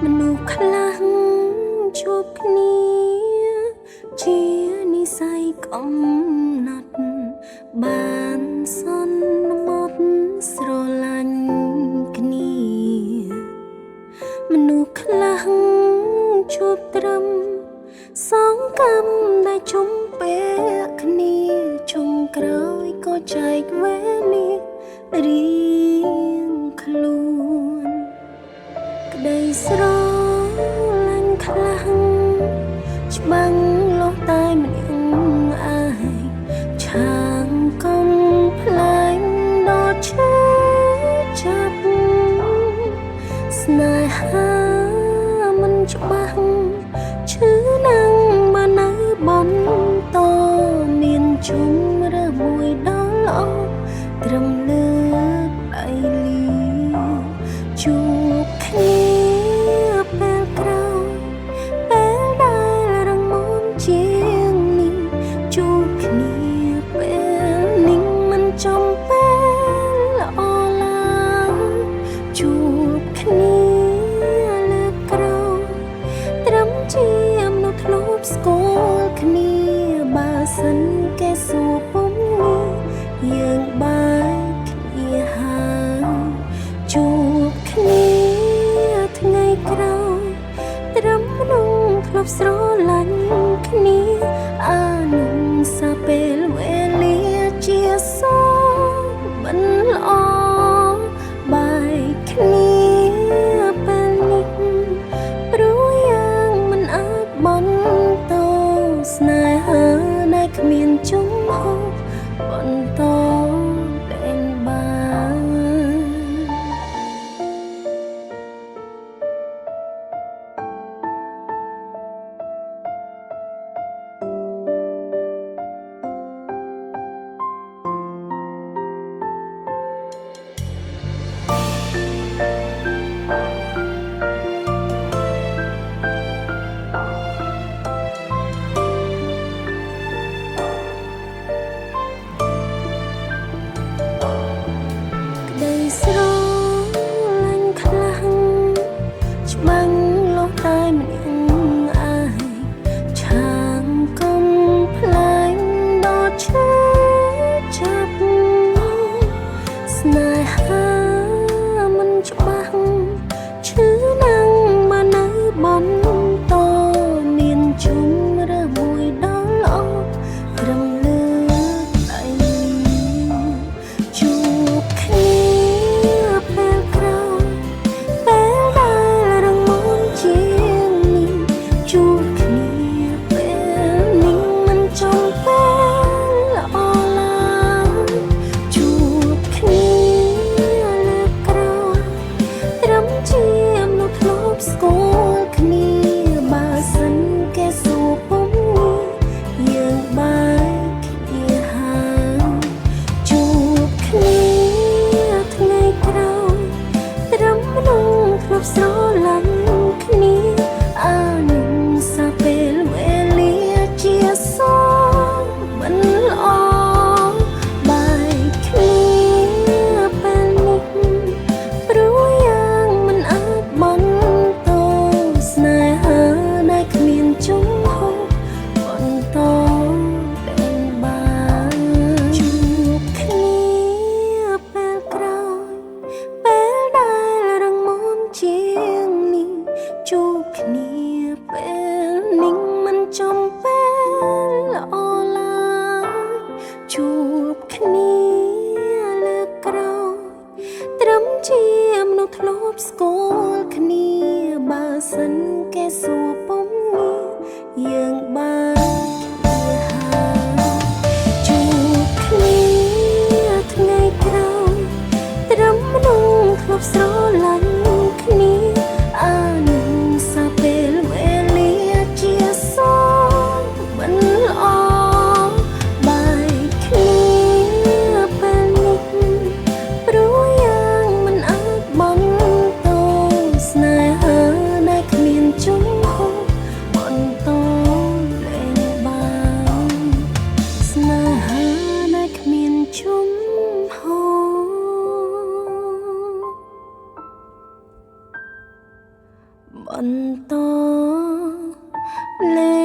មនុស្សខ្លះជួបគ្នាជានិស្ស័យកំណត់បានសន្មត់ស្រឡាញ់គ្នាមនុស្សខ្លះជួបត្រឹមសងកម្មដែលជុំពេលគ្នាជុំក្រោយក៏ចែកវេលារៀងខ្លួនក្តីស្រឡាញ់ខ្លាំងច្បាំងលោះតែម្នាក់អាយឆាងកំផ្លែងដល់ឈឺចាប់ស្នេហាមិនច្បាស់ឈឺណាំងបាននៅបន្តមានជុំរើមួយដល់ល្អត្រឹមលើកដៃលាជួបគ្នាពេលក្រោយពេលដែលរងមុនជាងនេះជួបគ្នាពេលនេះមិនចំពេលល្អឡើយជួបគ្នាលើកក្រោយត្រឹមជាមនុស្សធ្លាប់ស្គាល់គ្នាបើសិនគេសួរពុំនេះយើងបែកគ្នាហើយជួបគ្នាថ្ងៃក្រោយត្រឹមមនុស្សធ្លាប់ស្រឡាញ់គ្នាអានឹងសាពេលវេលាជាសមិនល្អបែកគ្នាពេលនេះព្រោះយ៉ាងមិនអាចបន្តស្នេហាដែលគ្មានជំហរបន្តតែបានស្រឡាញ់ខ្លាំងច្បាំងលោះតែម្នាក់អាយឆាងកំផ្លែងដល់ឈឺចាប់ស្នេហាមិនច្បាស់ឈឺណាំងបាននៅបន្តមានជុំរើមួយដល់ល្អត្រឹមលើកដៃជួបគ្នាពេលក្រោយពេលដែលរងមុនជាងនេះជួបគ្នាពេលនេះមិនចំពេលល្អឡើយជួបគ្នាលើកក្រោយត្រឹមជាមនុស្សធ្លាប់ស្គាល់គ្នាបើសិនគេសួរពុំនេះយើងបែកគ្នាហើយជួបគ្នាថ្ងៃក្រោយត្រឹមមនុស្សធ្លាប់ស្រឡាញ់គ្នាអានឹងសាពេលវេលាជាសមិនល្អបែកគ្នាពេលនេះព្រោះយ៉ាងមិនអាចបន្តស្នេហាដែលគ្មានជំហរបន្តតែបានជួបគ្នាពេលក្រោយពេលដែលរងមុនជាងនេះជួបគ្នាពេលនេះមិនចំពេលល្អឡើយជួបគ្នាលើកក្រោយត្រឹមជាមនុស្សធ្លាប់ស្គាល់គ្នាបើសិនគេសួរពុំនេះយើងបែកគ្នាហើយជួបគ្នាថ្ងៃក្រោយត្រឹមមនុស្សធ្លាប់ស្រឡាញ់គ្នាអានឹងសាពេលវេលាជាសមិនល្អបែកគ្នាពេលនេះព្រោះយ៉ាងមិនអាចបន្តស្នេហាដែលគ្មានជំហរ បន្តលេ